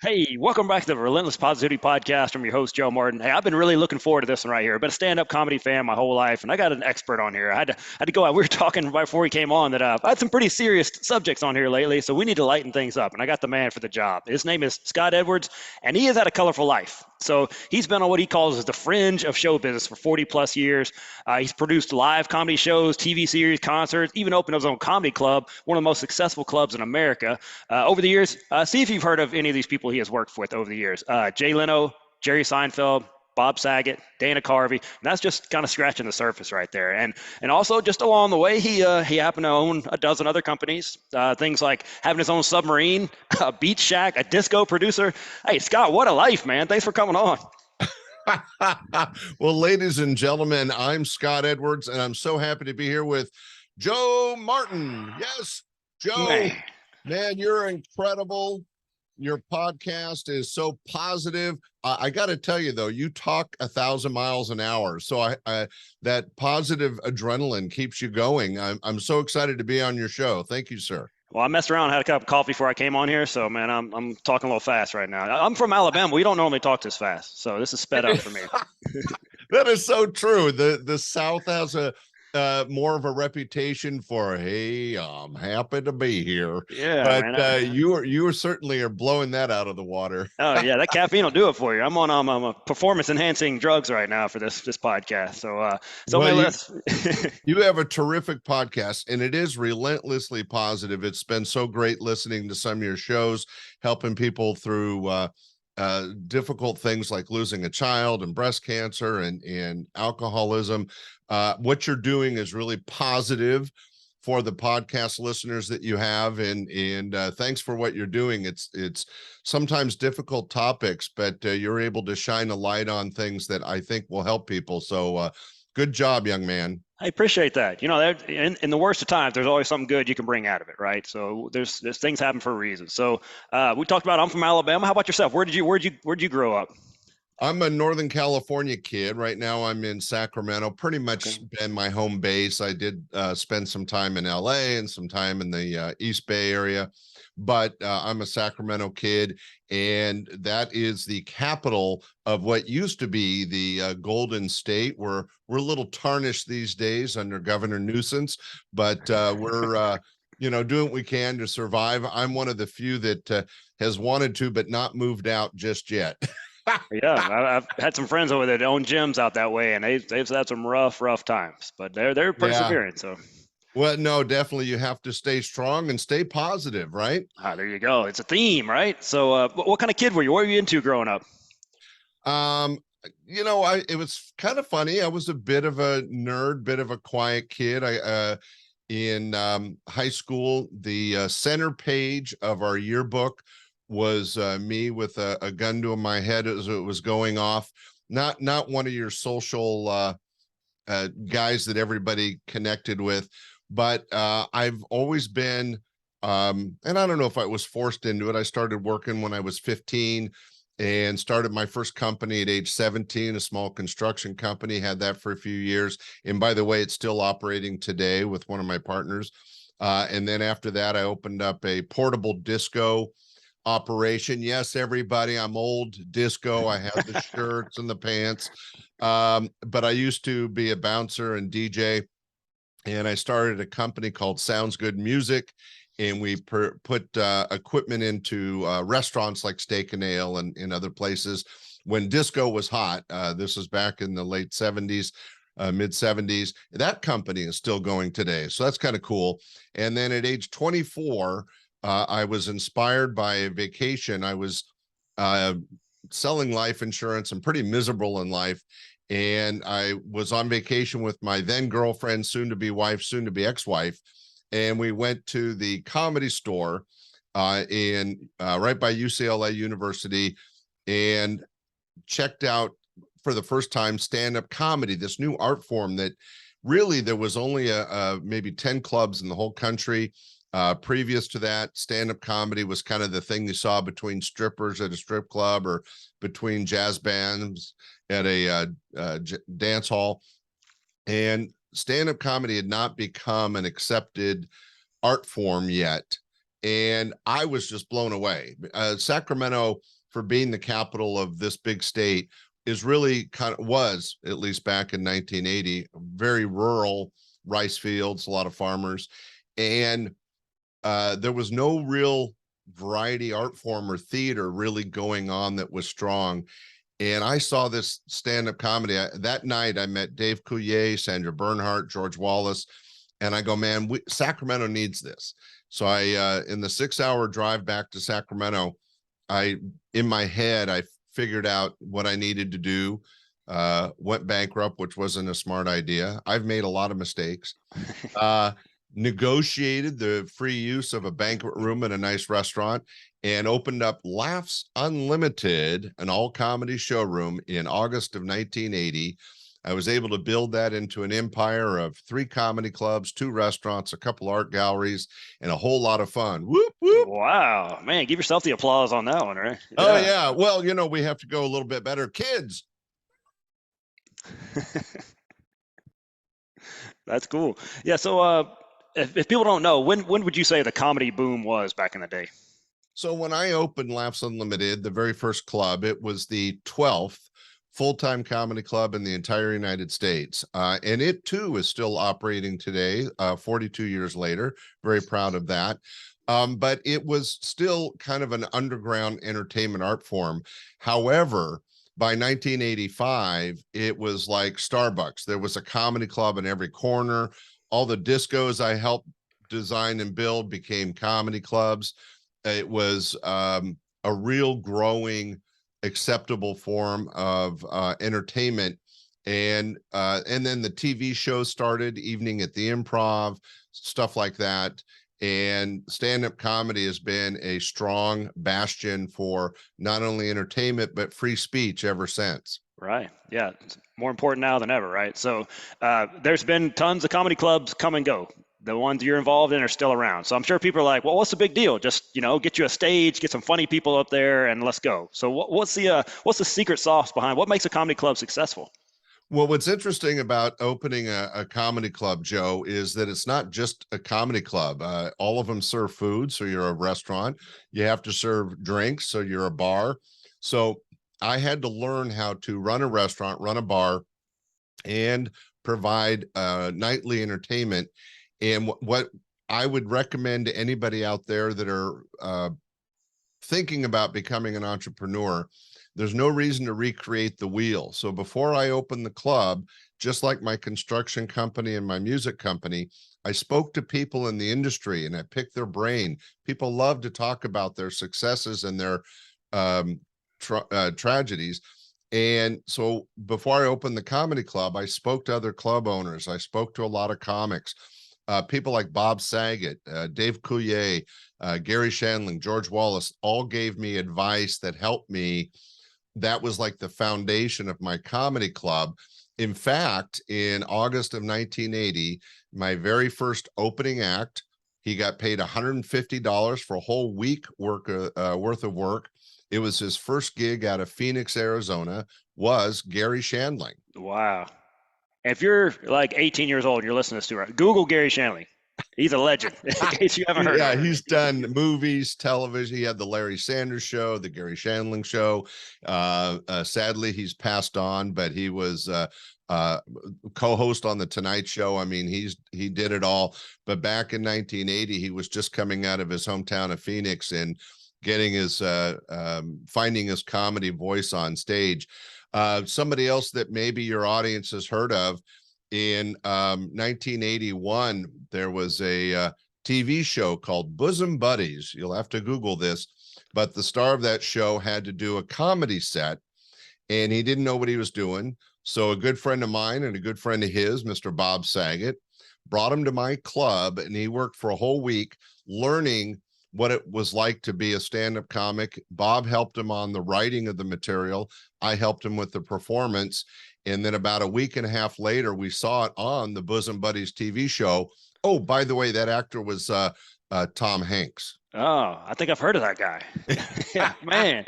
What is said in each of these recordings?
Hey, welcome back to the Relentless Positivity Podcast. I'm your host, Joe Martin. Hey, I've been really looking forward to this one right here. I've been a stand-up comedy fan my whole life, and I got an expert on here. I had to go out. We were talking right before he came on that I had some pretty serious subjects on here lately, so we need to lighten things up. And I got the man for the job. His name is Scott Edwards, and he has had a colorful life. So he's been on what he calls the fringe of show business for 40 plus years. He's produced live comedy shows, TV series, concerts, even opened his own comedy club, one of the most successful clubs in America. Over the years, see if you've heard of any of these people he has worked with over the years. Jay Leno, Jerry Seinfeld, Bob Saget, Dana Carvey. And that's just kind of scratching the surface right there. And also just along the way, he happened to own a dozen other companies. Things like having his own submarine, a beach shack, a disco producer. Hey, Scott, what a life, man! Thanks for coming on. Well, ladies and gentlemen, I'm Scott Edwards, and I'm so happy to be here with Joe Martin. Yes, Joe, man, you're incredible. Your podcast is so positive. I got to tell you, though, you talk 1,000 miles an hour. So that positive adrenaline keeps you going. I'm so excited to be on your show. Thank you, sir. Well, I messed around, had a cup of coffee before I came on here, so man, I'm talking a little fast right now. I'm from Alabama. We don't normally talk this fast, so this is sped up for me. That is so true. The South has a more of a reputation for, hey, I'm happy to be here. Yeah, but man. you certainly are blowing that out of the water. Oh yeah, that caffeine will do it for you. I'm on performance enhancing drugs right now for this podcast. So Well, man, you, let's you have a terrific podcast, and it is relentlessly positive. It's been so great listening to some of your shows, helping people through difficult things like losing a child and breast cancer and alcoholism. What you're doing is really positive for the podcast listeners that you have, and thanks for what you're doing. It's sometimes difficult topics, but you're able to shine a light on things that I think will help people. So good job, young man. I appreciate that. You know, in the worst of times, there's always something good you can bring out of it, right? So there's things happen for a reason. So we talked about I'm from Alabama. How about yourself? Where'd you grow up? I'm a Northern California kid. Right now, I'm in Sacramento, pretty much Okay. been my home base. I did spend some time in LA and some time in the East Bay area, but I'm a Sacramento kid, and that is the capital of what used to be the Golden State. We're a little tarnished these days under Governor Nuisance, but we're doing what we can to survive. I'm one of the few that has wanted to, but not moved out just yet. Yeah, I've had some friends over there that own gyms out that way, and they've had some rough times, but they're Yeah. persevering. So Well, no, definitely you have to stay strong and stay positive, right? there you go. It's a theme, right? So what kind of kid were you? What were you into growing up? Um, it was kind of funny. I was a bit of a nerd, bit of a quiet kid. I in high school, the center page of our yearbook was me with a gun to my head as it was going off. Not one of your social guys that everybody connected with, but I've always been, and I don't know if I was forced into it. I started working when I was 15 and started my first company at age 17, a small construction company, had that for a few years. And by the way, it's still operating today with one of my partners. And then after that, I opened up a portable disco operation. Yes, everybody, I'm old disco. I have the shirts and the pants. But I used to be a bouncer and DJ, and I started a company called Sounds Good Music, and we put equipment into restaurants like Steak and Ale and in other places when disco was hot. This was back in the late 70s, mid 70s. That company is still going today, so that's kind of cool. And then at age 24, I was inspired by a vacation. I was selling life insurance and pretty miserable in life. And I was on vacation with my then girlfriend, soon to be wife, soon to be ex-wife. And we went to the Comedy Store in right by UCLA University and checked out for the first time stand-up comedy, this new art form that really there was only maybe 10 clubs in the whole country. Previous to that, stand-up comedy was kind of the thing you saw between strippers at a strip club or between jazz bands at a dance hall. And stand-up comedy had not become an accepted art form yet. and I was just blown away. Sacramento, for being the capital of this big state, is really was, at least back in 1980, very rural, rice fields, a lot of farmers, and there was no real variety art form or theater really going on that was strong. And I saw this stand-up comedy. That night I met Dave Coulier, Sandra Bernhardt, George Wallace, and I go, man, Sacramento needs this. So in the 6-hour drive back to Sacramento, in my head, I figured out what I needed to do, went bankrupt, which wasn't a smart idea. I've made a lot of mistakes. Negotiated the free use of a banquet room at a nice restaurant, and opened up Laughs Unlimited, an all-comedy showroom, in August of 1980. I was able to build that into an empire of 3 comedy clubs, 2 restaurants, a couple art galleries, and a whole lot of fun. Whoop, whoop. Wow, man, give yourself the applause on that one, right? Oh, yeah. Well, we have to go a little bit better. Kids. That's cool. Yeah, so if people don't know, when would you say the comedy boom was back in the day? So when I opened Laughs Unlimited, the very first club, it was the 12th full-time comedy club in the entire United States. And it too is still operating today, 42 years later. Very proud of that. But it was still kind of an underground entertainment art form. However, by 1985, it was like Starbucks. There was a comedy club in every corner. All the discos I helped design and build became comedy clubs. It was a real growing, acceptable form of entertainment. And then the TV shows started, Evening at the Improv, stuff like that. And stand-up comedy has been a strong bastion for not only entertainment, but free speech ever since. Right. Yeah. It's more important now than ever, right? So there's been tons of comedy clubs come and go. The ones you're involved in are still around. So I'm sure people are like, well, what's the big deal? Just, get you a stage, get some funny people up there, and let's go. So what's the secret sauce behind what makes a comedy club successful? Well, what's interesting about opening a comedy club, Joe, is that it's not just a comedy club. All of them serve food, so you're a restaurant. You have to serve drinks, so you're a bar. So I had to learn how to run a restaurant, run a bar, and provide nightly entertainment. And what I would recommend to anybody out there that are thinking about becoming an entrepreneur, there's no reason to recreate the wheel. So before I opened the club, just like my construction company and my music company, I spoke to people in the industry and I picked their brain. People love to talk about their successes and their tragedies. And so before I opened the comedy club, I spoke to other club owners. I spoke to a lot of comics. People like Bob Saget, Dave Coulier, Gary Shandling, George Wallace, all gave me advice that helped me. That was like the foundation of my comedy club. In fact, in August of 1980, my very first opening act, he got paid $150 for a whole week worth of work. It was his first gig out of Phoenix, Arizona, was Gary Shandling. Wow. If you're like 18 years old and you're listening to this, Google Gary Shandling. He's a legend, in case you haven't heard of him. He's done movies, television. He had the Larry Sanders Show, the Gary Shandling Show. Sadly, he's passed on, but he was co-host on the Tonight Show. I mean, he did it all. But back in 1980, he was just coming out of his hometown of Phoenix and getting his finding his comedy voice on stage. Somebody else that maybe your audience has heard of, in 1981, there was a TV show called Bosom Buddies. You'll have to Google this, but the star of that show had to do a comedy set, and he didn't know what he was doing. So a good friend of mine and a good friend of his, Mr. Bob Saget, brought him to my club, and he worked for a whole week learning what it was like to be a stand-up comic. Bob helped him on the writing of the material. I helped him with the performance. And then about a week and a half later, we saw it on the Bosom Buddies TV show. Oh, by the way, that actor was Tom Hanks. Oh, I think I've heard of that guy. Yeah, man,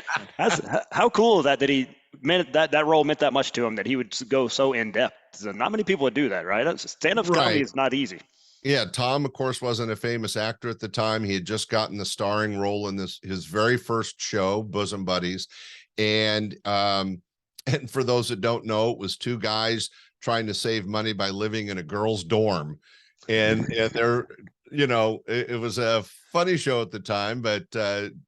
how cool is that he meant that role meant that much to him, that he would go so in depth. So not many people would do that, right? Stand-up comedy is not easy. Yeah, Tom, of course, wasn't a famous actor at the time. He had just gotten the starring role in this his very first show, Bosom Buddies, and and for those that don't know, it was two guys trying to save money by living in a girl's dorm, and they're it was a funny show at the time, but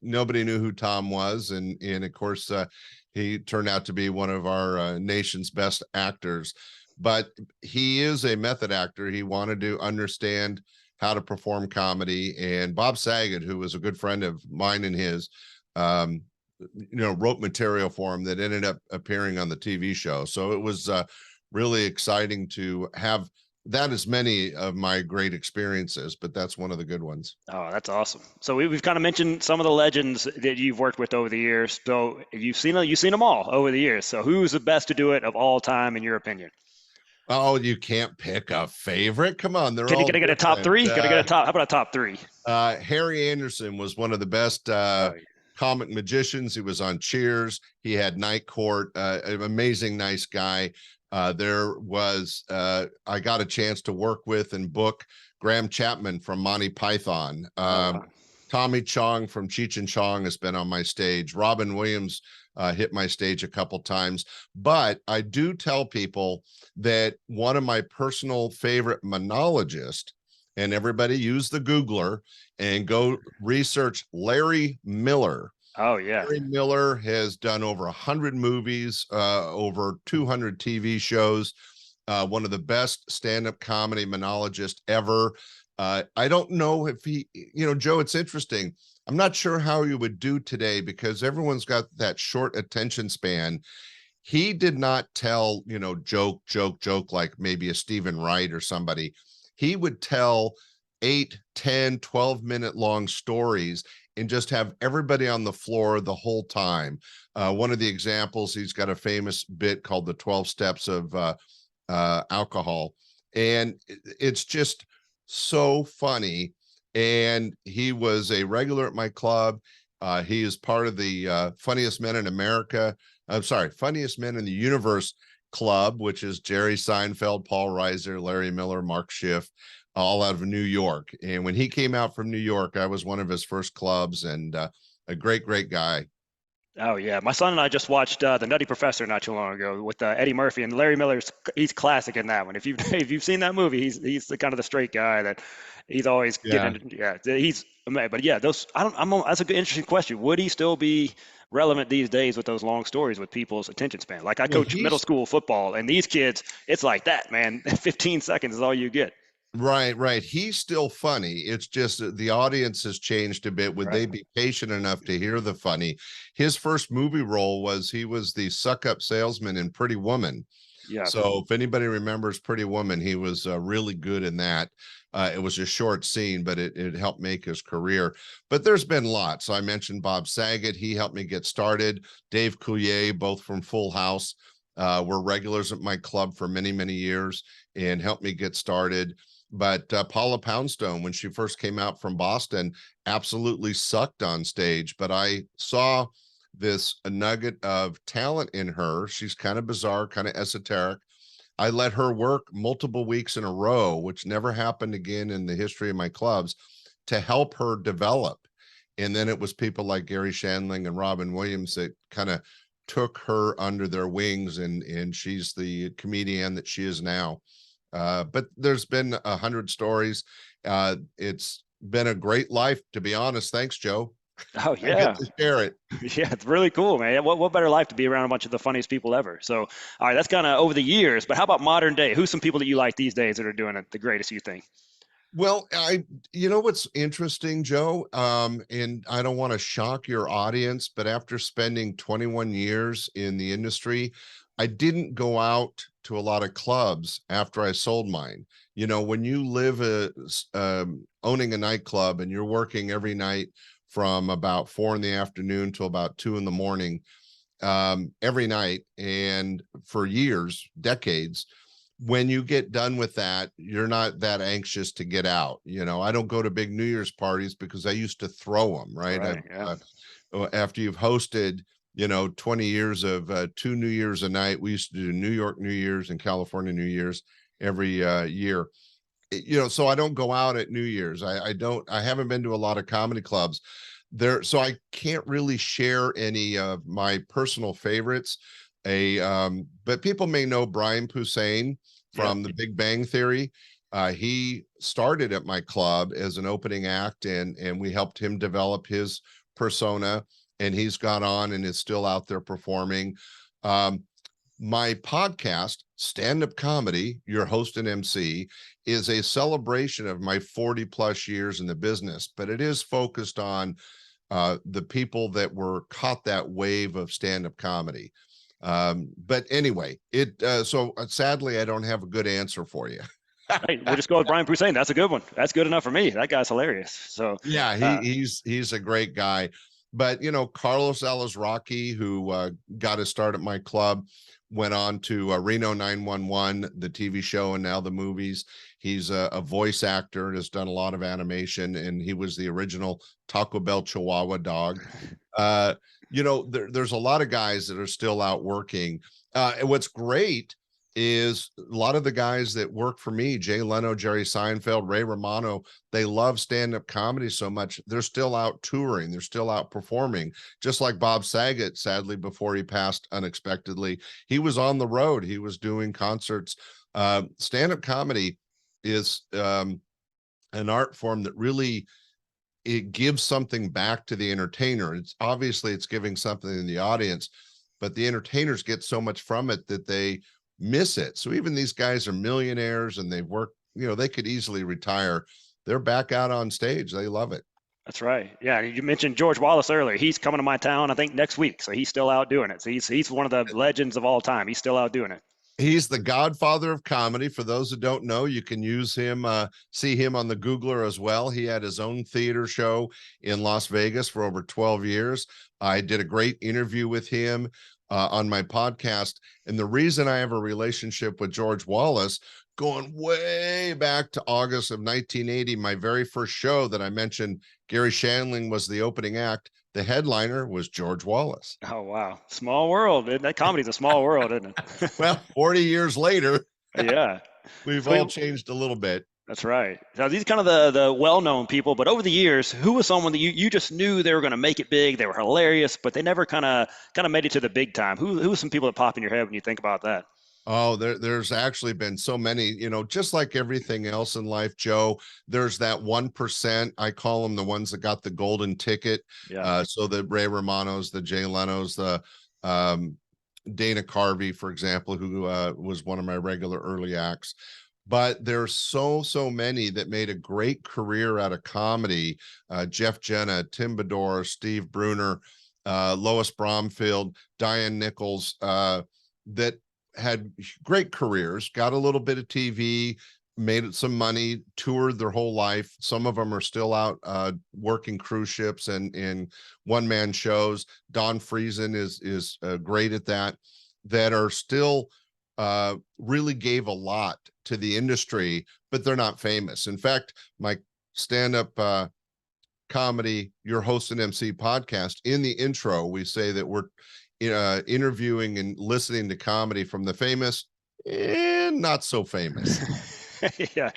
nobody knew who Tom was, and of course he turned out to be one of our nation's best actors. But he is a method actor. He wanted to understand how to perform comedy. And Bob Saget, who was a good friend of mine and his, wrote material for him that ended up appearing on the TV show. So it was really exciting to have that as many of my great experiences, but that's one of the good ones. Oh, that's awesome. So we've kind of mentioned some of the legends that you've worked with over the years. So you've seen them all over the years. So who's the best to do it of all time, in your opinion? Oh, you can't pick a favorite. Come on, they're all Can I get a top different. three? Can I get a top? How about a top three? Harry Anderson was one of the best Oh, comic magicians. He was on Cheers. He had Night Court. An amazing, nice guy. I got a chance to work with and book Graham Chapman from Monty Python. wow. Tommy Chong from Cheech and Chong has been on my stage. Robin Williams hit my stage a couple times. But I do tell people that one of my personal favorite monologists, and everybody use the Googler and go research Larry Miller. Oh, yeah. Larry Miller has done over 100 movies, over 200 TV shows, one of the best stand-up comedy monologists ever. I don't know if he, Joe, it's interesting. I'm not sure how you would do today because everyone's got that short attention span. He did not tell, joke like maybe a Stephen Wright or somebody. He would tell 8, 10, 12-minute long stories and just have everybody on the floor the whole time. One of the examples, he's got a famous bit called the 12 steps of alcohol. And it's just so funny. And he was a regular at my club. He is part of the Funniest Men in America. I'm sorry, Funniest Men in the Universe Club, which is Jerry Seinfeld, Paul Reiser, Larry Miller, Mark Schiff, all out of New York. And when he came out from New York, I was one of his first clubs, and a great, great guy. Oh, yeah. My son and I just watched The Nutty Professor not too long ago with Eddie Murphy, and Larry Miller's he's classic in that one. If you've if you've seen that movie, he's the kind of the straight guy that he's always Yeah. getting. Yeah, he's amazing. But yeah, those I don't. That's a good, interesting question. Would he still be relevant these days with those long stories with people's attention span? Like I Well, coach middle school football, and these kids, it's like that, man. 15 seconds is all you get. right. He's still funny. It's just that the audience has changed a bit. Would they Right. be patient enough to hear the funny? His first movie role was he was the suck-up salesman in Pretty Woman. Yeah. So if anybody remembers Pretty Woman, he was really good in that. It was a short scene, but it helped make his career. But there's been lots. I mentioned Bob Saget. He helped me get started. Dave Coulier, both from Full House, were regulars at my club for many, many years and helped me get started. But Paula Poundstone, when she first came out from Boston, absolutely sucked on stage. But I saw a nugget of talent in her. She's kind of bizarre, kind of esoteric. I let her work multiple weeks in a row, which never happened again in the history of my clubs, to help her develop. And then it was people like Gary Shandling and Robin Williams that kind of took her under their wings, and she's the comedian that she is now. But there's been 100 stories. It's been a great life, to be honest. Thanks, Joe. Oh, I get yeah. to share it. Yeah, it's really cool, man. What better life to be around a bunch of the funniest people ever? So, all right, that's kind of over the years, but how about modern day? Who's some people that you like these days that are doing it the greatest, you think? Well, you know what's interesting, Joe? And I don't want to shock your audience, but after spending 21 years in the industry, I didn't go out to a lot of clubs after I sold mine. When you live owning a nightclub and you're working every night from about 4 in the afternoon till about 2 in the morning, every night, and for years, decades, when you get done with that, you're not that anxious to get out. I don't go to big New Year's parties because I used to throw them, right? Right. Yeah. After you've hosted, 20 years of 2 New Years a night, we used to do New York New Year's and California New Year's every year. So I don't go out at New Year's. I haven't been to a lot of comedy clubs there, so I can't really share any of my personal favorites. But people may know Brian Pussain Yeah. from The Big Bang Theory. He started at my club as an opening act, and we helped him develop his persona, and he's gone on and is still out there performing. Um, my podcast, Stand Up Comedy, your host and MC, is a celebration of my 40 plus years in the business, but it is focused on the people that were caught that wave of stand-up comedy. But anyway, so sadly, I don't have a good answer for you. Hey, we'll just go with Brian Posehn. That's a good one. That's good enough for me. That guy's hilarious. So Yeah, he's a great guy. But Carlos Alazraqui, who got his start at my club, went on to Reno 911, the TV show, and now the movies. He's a voice actor and has done a lot of animation, and he was the original Taco Bell Chihuahua dog. There's a lot of guys that are still out working. And what's great is a lot of the guys that work for me, Jay Leno, Jerry Seinfeld, Ray Romano, they love stand-up comedy so much. They're still out touring. They're still out performing. Just like Bob Saget, sadly, before he passed unexpectedly, he was on the road. He was doing concerts. Stand-up comedy is an art form that really, it gives something back to the entertainer. It's giving something in the audience, but the entertainers get so much from it that they miss it. So even these guys are millionaires and they've worked, they could easily retire. They're back out on stage. They love it. that's right. Yeah, you mentioned George Wallace earlier. He's coming to my town, I think, next week. So he's still out doing it. So he's one of the legends of all time. He's still out doing it. He's the godfather of comedy. For those that don't know, you can use him, see him on the Googler as well. He had his own theater show in Las Vegas for over 12 years. I did a great interview with him on my podcast. And the reason I have a relationship with George Wallace, going way back to August of 1980, my very first show that I mentioned, Gary Shandling was the opening act. The headliner was George Wallace. Oh, wow. Small world. That comedy's a small world, isn't it? Well, 40 years later, Yeah. we've all changed a little bit. That's right. Now, these are kind of the well-known people, but over the years, who was someone that you just knew they were going to make it big? They were hilarious, but they never kind of made it to the big time. Who are some people that pop in your head when you think about that? Oh, there's actually been so many, just like everything else in life, Joe, there's that 1%. I call them the ones that got the golden ticket. Yeah. So the Ray Romanos, the Jay Lenos, the Dana Carvey, for example, who was one of my regular early acts. But there's so many that made a great career out of comedy. Jeff Jenna, Tim Bedore, Steve Bruner, Lois Bromfield, Diane Nichols, that had great careers, got a little bit of TV, made some money, toured their whole life. Some of them are still out working cruise ships and in one-man shows. Don Friesen is great at that are still really gave a lot to the industry, but they're not famous. In fact, my stand-up comedy, your host and MC podcast, in the intro, we say that we're interviewing and listening to comedy from the famous and not so famous. Yeah.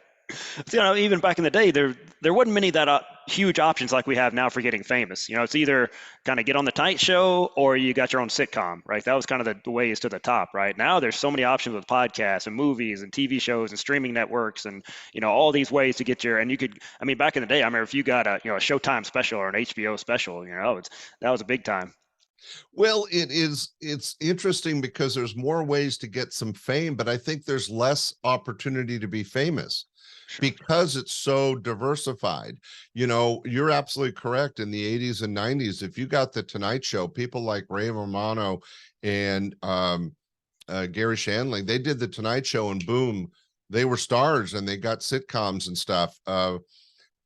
So, even back in the day, there wasn't many that huge options like we have now for getting famous. It's either kind of get on the Tonight Show or you got your own sitcom, right? That was kind of the ways to the top, right? Now there's so many options with podcasts and movies and TV shows and streaming networks and all these ways to get and you could. I mean, back in the day, I remember if you got a Showtime special or an HBO special, that was a big time. Well, it's interesting because there's more ways to get some fame, but I think there's less opportunity to be famous. Sure. Because it's so diversified. You're absolutely correct. In the 80s and 90s, if you got the Tonight Show, people like Ray Romano and Gary Shandling, they did the Tonight Show and boom, they were stars and they got sitcoms and stuff.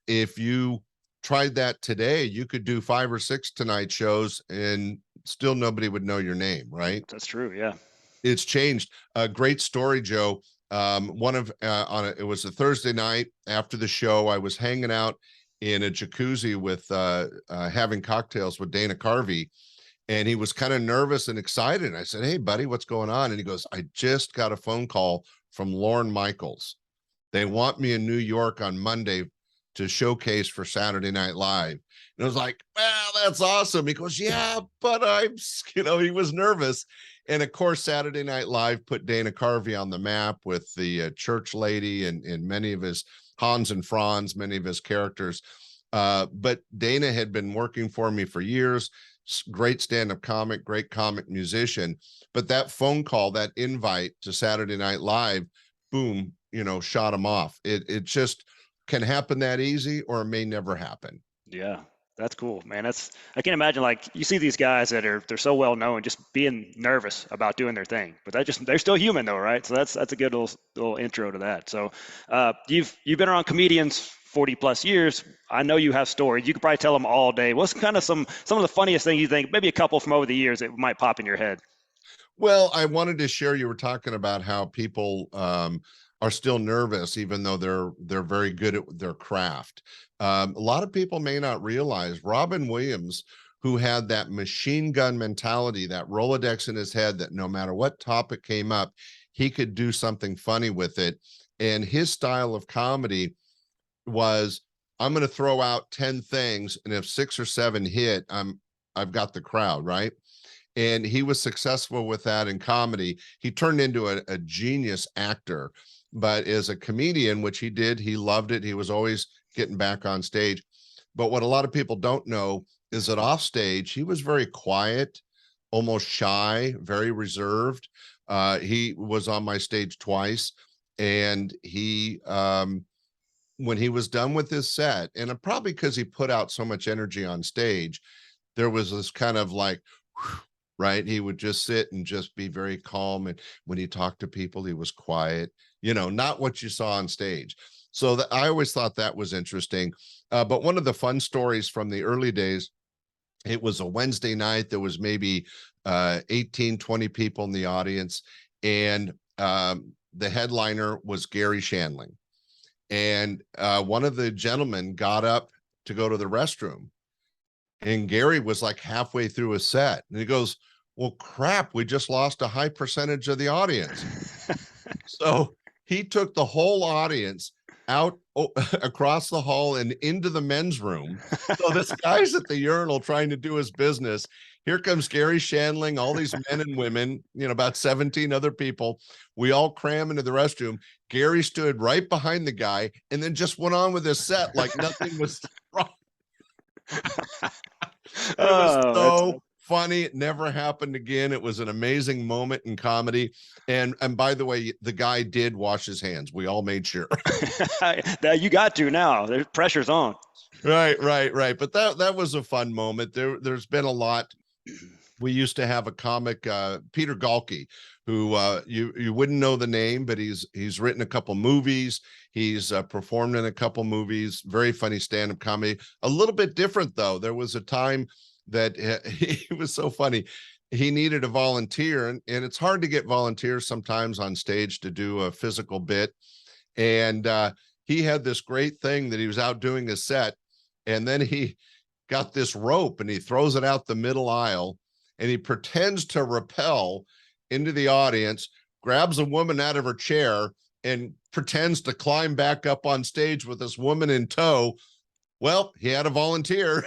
If you tried that today, you could do 5 or 6 Tonight Shows and still nobody would know your name, right? That's true. Yeah. It's changed. A great story, Joe. It was a Thursday night after the show. I was hanging out in a jacuzzi with having cocktails with Dana Carvey, and he was kind of nervous and excited. And I said, "Hey, buddy, what's going on?" And he goes, "I just got a phone call from Lorne Michaels. They want me in New York on Monday to showcase for Saturday Night Live. And I was like, well, that's awesome. He goes, yeah, but he was nervous. And of course, Saturday Night Live put Dana Carvey on the map with the church lady and many of his Hans and Franz, many of his characters. But Dana had been working for me for years. Great stand-up comic, great comic musician. But that phone call, that invite to Saturday Night Live, boom, shot him off. It just can happen that easy, or it may never happen. Yeah, that's cool, man. I can imagine, like, you see these guys they're so well known, just being nervous about doing their thing, but they're still human though, right? So that's a good little intro to that. So you've been around comedians 40 plus years. I know you have stories. You could probably tell them all day. What's kind of some of the funniest thing you think, maybe a couple from over the years that might pop in your head? Well, I wanted to share, you were talking about how people are still nervous, even though they're very good at their craft. A lot of people may not realize Robin Williams, who had that machine gun mentality, that Rolodex in his head, that no matter what topic came up, he could do something funny with it. And his style of comedy was, I'm going to throw out 10 things, and if 6 or 7 hit, I've got the crowd, right? And he was successful with that in comedy. He turned into a genius actor, but as a comedian, which he did, he loved it. He was always getting back on stage. But what a lot of people don't know is that off stage, he was very quiet, almost shy, very reserved. He was on my stage twice, and when he was done with his set, and probably because he put out so much energy on stage, there was this kind of like, right? He would just sit and just be very calm. And when he talked to people, he was quiet, not what you saw on stage. So I always thought that was interesting. But one of the fun stories from the early days, it was a Wednesday night. There was maybe 18, 20 people in the audience. And the headliner was Gary Shandling. And one of the gentlemen got up to go to the restroom. And Gary was like halfway through his set. And he goes, well, crap, we just lost a high percentage of the audience. So he took the whole audience out across the hall and into the men's room. So this guy's at the urinal trying to do his business. Here comes Gary Shandling, all these men and women, about 17 other people. We all cram into the restroom. Gary stood right behind the guy and then just went on with his set like nothing was wrong. It was so funny. It never happened again. It was an amazing moment in comedy. And by the way, the guy did wash his hands. We all made sure. You got to now. There's pressure's on. Right. But that was a fun moment. There's been a lot. We used to have a comic, Peter Galkey, who you wouldn't know the name, but he's written a couple movies. He's performed in a couple movies. Very funny stand-up comedy. A little bit different though. There was a time that he was so funny. He needed a volunteer, and it's hard to get volunteers sometimes on stage to do a physical bit. And he had this great thing that he was out doing a set, and then he got this rope and he throws it out the middle aisle, and he pretends to rappel into the audience, grabs a woman out of her chair, and pretends to climb back up on stage with this woman in tow. Well, he had a volunteer.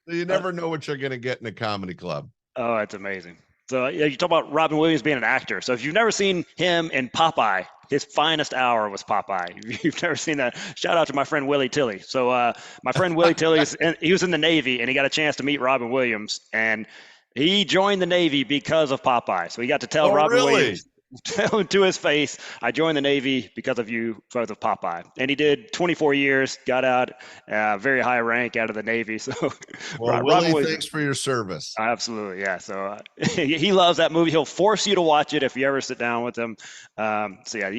So you never know what you're going to get in a comedy club. Oh, that's amazing. So yeah, you talk about Robin Williams being an actor. So if you've never seen him in Popeye, his finest hour was Popeye. If you've never seen that, shout out to my friend Willie Tilley. So my friend Willie Tilley, he was in the Navy, and he got a chance to meet Robin Williams, and he joined the Navy because of Popeye. So he got to tell Robin Williams, tell him to his face, I joined the Navy because of you, because of Popeye. And he did 24 years, got out, very high rank out of the Navy. So, well, Willie, thanks for your service. Absolutely, yeah. So he loves that movie. He'll force you to watch it if you ever sit down with him. So yeah,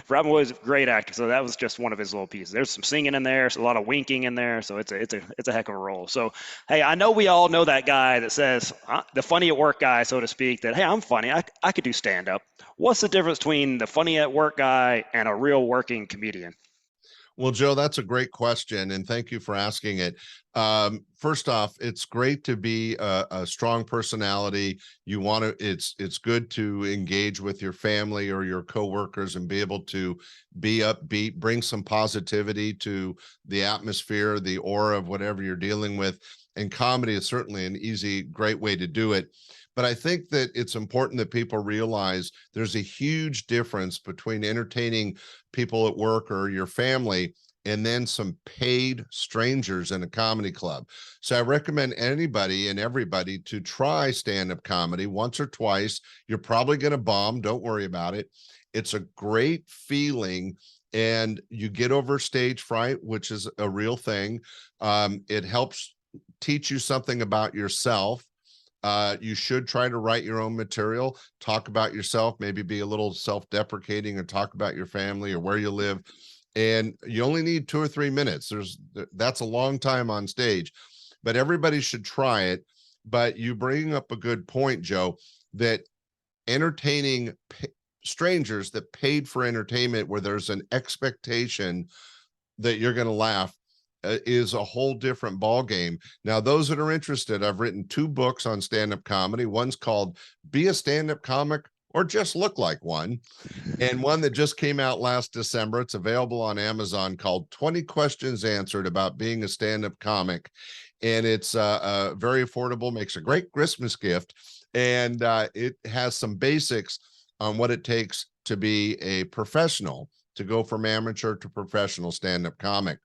Robin was a great actor. So that was just one of his little pieces. There's some singing in there, there's a lot of winking in there. So it's a heck of a role. So hey, I know we all know that guy that says the funny at work guy, so to speak. That hey, I'm funny. I could do stand up. What's the difference between the funny at work guy and a real working comedian? Well, Joe, that's a great question, and thank you for asking it. First off, it's great to be a strong personality. You want to, it's good to engage with your family or your coworkers and be able to be upbeat, bring some positivity to the atmosphere, the aura of whatever you're dealing with. And comedy is certainly an easy, great way to do it. But I think that it's important that people realize there's a huge difference between entertaining people at work or your family and then some paid strangers in a comedy club. So I recommend anybody and everybody to try stand-up comedy once or twice. You're probably going to bomb. Don't worry about it. It's a great feeling, and you get over stage fright, which is a real thing. It helps teach you something about yourself. You should try to write your own material, talk about yourself, maybe be a little self-deprecating and talk about your family or where you live. And you only need 2 or 3 minutes. That's a long time on stage, but everybody should try it. But you bring up a good point, Joe, that entertaining strangers that paid for entertainment where there's an expectation that you're going to laugh is a whole different ball game. Now, those that are interested, I've written 2 books on stand-up comedy. One's called Be a Stand-Up Comic or Just Look Like One, and one that just came out last December. It's available on Amazon, called 20 Questions Answered About Being a Stand-Up Comic. And it's very affordable, makes a great Christmas gift. And it has some basics on what it takes to be a professional, to go from amateur to professional stand-up comic.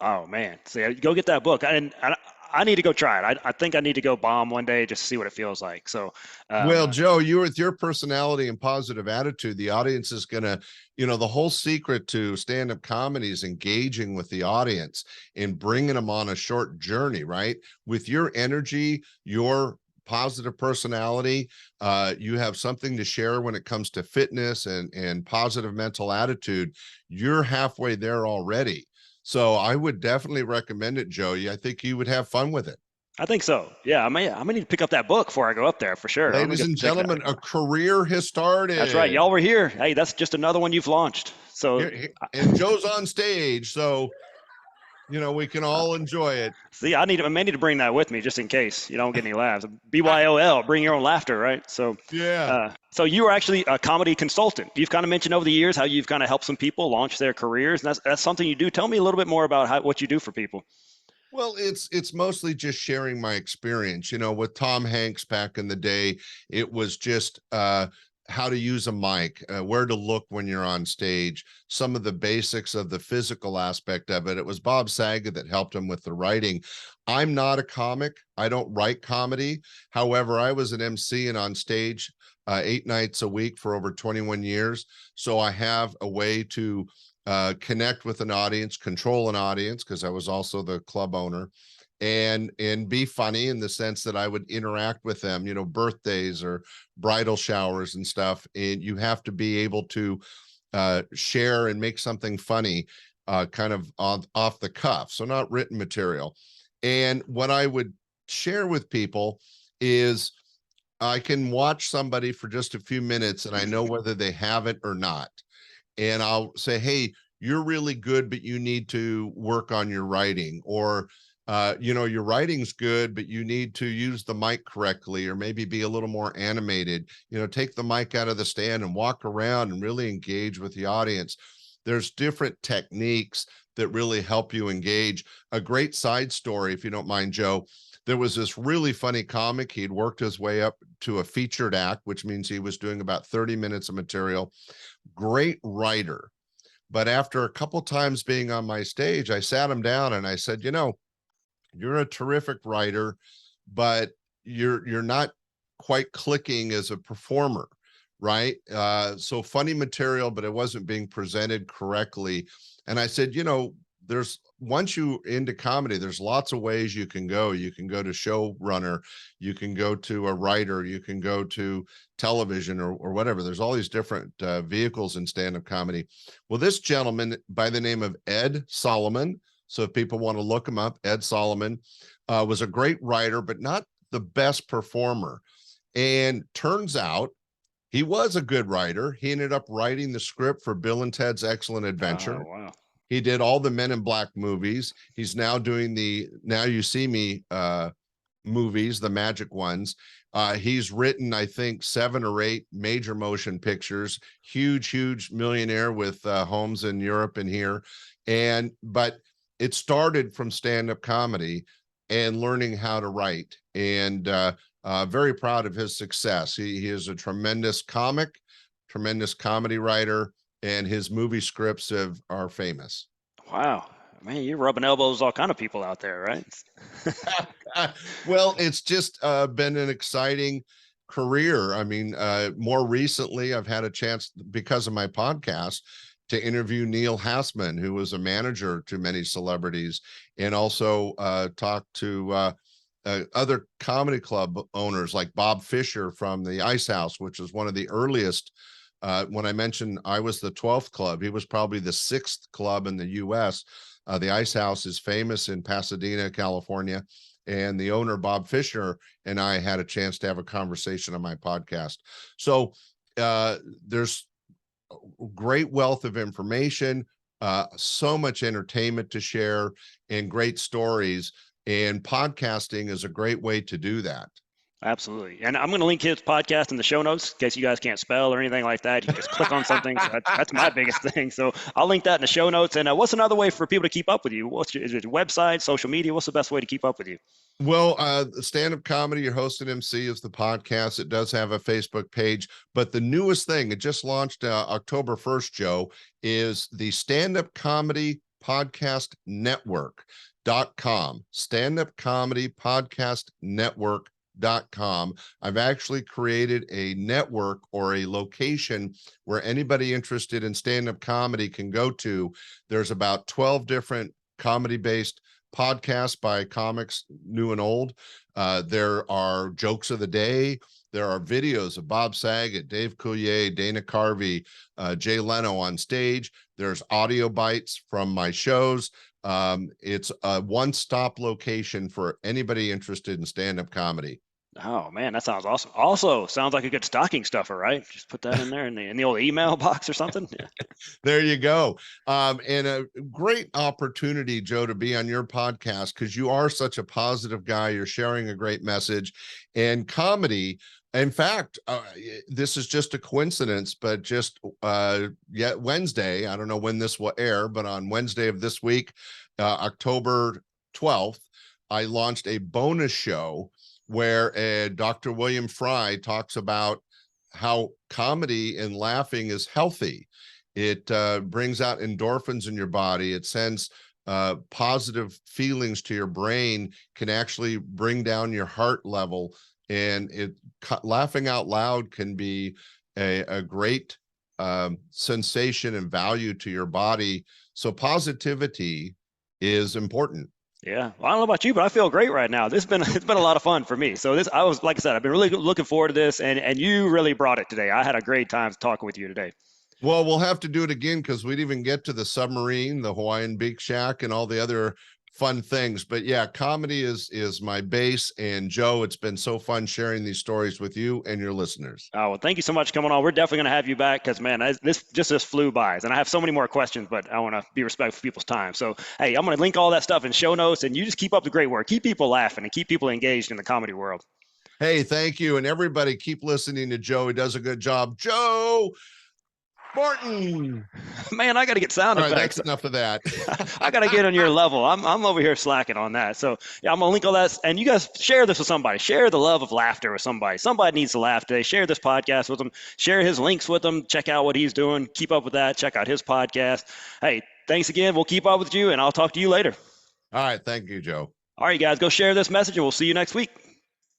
Oh man, so go get that book. I need to go try it. I think I need to go bomb one day just to see what it feels like. So, well, Joe, you with your personality and positive attitude, the audience is going to, the whole secret to stand-up comedy is engaging with the audience and bringing them on a short journey, right? With your energy, your positive personality, you have something to share when it comes to fitness and positive mental attitude. You're halfway there already. So I would definitely recommend it, Joey. I think you would have fun with it. I think so. Yeah, I'm gonna need to pick up that book before I go up there for sure. Ladies and gentlemen, a career has started. That's right. Y'all were here. Hey, that's just another one you've launched. So, and Joe's on stage, so we can all enjoy it. See, I may need to bring that with me just in case you don't get any laughs. BYOL, bring your own laughter, right? So yeah. So you were actually a comedy consultant. You've kind of mentioned over the years how you've kind of helped some people launch their careers, and that's something you do. Tell me a little bit more about what you do for people. Well, it's mostly just sharing my experience. With Tom Hanks back in the day, it was just how to use a mic, where to look when you're on stage, some of the basics of the physical aspect of it. It was Bob Saget that helped him with the writing. I'm not a comic. I don't write comedy. However, I was an MC and on stage 8 nights a week for over 21 years. So I have a way to connect with an audience, control an audience, because I was also the club owner, and be funny in the sense that I would interact with them, birthdays or bridal showers and stuff. And you have to be able to share and make something funny, kind of off the cuff. So not written material. And what I would share with people is I can watch somebody for just a few minutes and I know whether they have it or not. And I'll say, hey, you're really good, but you need to work on your writing, or your writing's good, but you need to use the mic correctly, or maybe be a little more animated. Take the mic out of the stand and walk around and really engage with the audience. There's different techniques that really help you engage. A great side story, if you don't mind, Joe. There was this really funny comic. He'd worked his way up to a featured act, which means he was doing about 30 minutes of material. Great writer. But after a couple times being on my stage, I sat him down and I said, you're a terrific writer, but you're not quite clicking as a performer, right? So funny material, but it wasn't being presented correctly. And I said, once you into comedy, there's lots of ways you can go. You can go to showrunner, you can go to a writer, you can go to television or whatever. There's all these different vehicles in stand-up comedy. Well, this gentleman by the name of Ed Solomon, so if people want to look him up, Ed Solomon, was a great writer, but not the best performer. And turns out he was a good writer. He ended up writing the script for Bill and Ted's Excellent Adventure. Oh, wow. He did all the Men in Black movies. He's now doing the Now You See Me movies, the magic ones. He's written, I think, 7 or 8 major motion pictures. Huge millionaire with homes in Europe and here. But it started from stand-up comedy and learning how to write. And very proud of his success. He is a tremendous comic, tremendous comedy writer, and his movie scripts are famous. Wow. Man, you're rubbing elbows with all kind of people out there, right? Well, it's just been an exciting career. I mean, more recently, I've had a chance, because of my podcast, to interview Neil Hassman, who was a manager to many celebrities, and also talk to other comedy club owners like Bob Fisher from the Ice House, which is one of the earliest. When I mentioned I was the 12th club, he was probably the 6th club in the U.S. The Ice House is famous in Pasadena, California, and the owner, Bob Fisher, and I had a chance to have a conversation on my podcast. So there's a great wealth of information, so much entertainment to share, and great stories. And podcasting is a great way to do that. Absolutely. And I'm going to link his podcast in the show notes in case you guys can't spell or anything like that. You can just click on something. So that's my biggest thing. So I'll link that in the show notes. And what's another way for people to keep up with you? Is it website, social media? What's the best way to keep up with you? Well, stand-up comedy, your host and MC, is the podcast. It does have a Facebook page, but the newest thing, it just launched October 1st, Joe, is the Stand-Up Comedy Podcast Network.com. Stand-Up Comedy Podcast Network.com. I've actually created a network, or a location, where anybody interested in stand-up comedy can go to. There's about 12 different comedy-based podcasts by comics, new and old. There are jokes of the day. There are videos of Bob Saget, Dave Coulier, Dana Carvey, Jay Leno on stage. There's audio bites from my shows. It's a one-stop location for anybody interested in stand-up comedy. Oh man, that sounds awesome. Also, sounds like a good stocking stuffer, right? Just put that in there in the old email box or something. Yeah. There you go. And a great opportunity, Joe, to be on your podcast, because you are such a positive guy. You're sharing a great message, and comedy. In fact, this is just a coincidence, but just Wednesday, I don't know when this will air, but on Wednesday of this week, October 12th, I launched a bonus show where Dr. William Fry talks about how comedy and laughing is healthy. It brings out endorphins in your body. It sends positive feelings to your brain, can actually bring down your heart level. And laughing out loud can be a great sensation and value to your body. So positivity is important. Yeah, well, I don't know about you, but I feel great right now. It's been a lot of fun for me. So like I said, I've been really looking forward to this, and you really brought it today. I had a great time talking with you today. Well, we'll have to do it again, because we'd even get to the submarine, the Hawaiian Beach Shack, and all the other fun things. But yeah, comedy is my base. And Joe, it's been so fun sharing these stories with you and your listeners. Oh, well, thank you so much for coming on. We're definitely going to have you back, because man, this flew by, and I have so many more questions, but I want to be respectful of people's time. So hey, I'm going to link all that stuff in show notes, and you just keep up the great work. Keep people laughing and keep people engaged in the comedy world. Hey, thank you. And everybody keep listening to Joe. He does a good job. Joe Martin. Man, I got to get sound effects. Right, that's enough of that. I got to get on your level. I'm over here slacking on that. So yeah, I'm going to link all that. And you guys share this with somebody. Share the love of laughter with somebody. Somebody needs to laugh today. Share this podcast with them. Share his links with them. Check out what he's doing. Keep up with that. Check out his podcast. Hey, thanks again. We'll keep up with you, and I'll talk to you later. All right. Thank you, Joe. All right, guys, go share this message, and we'll see you next week.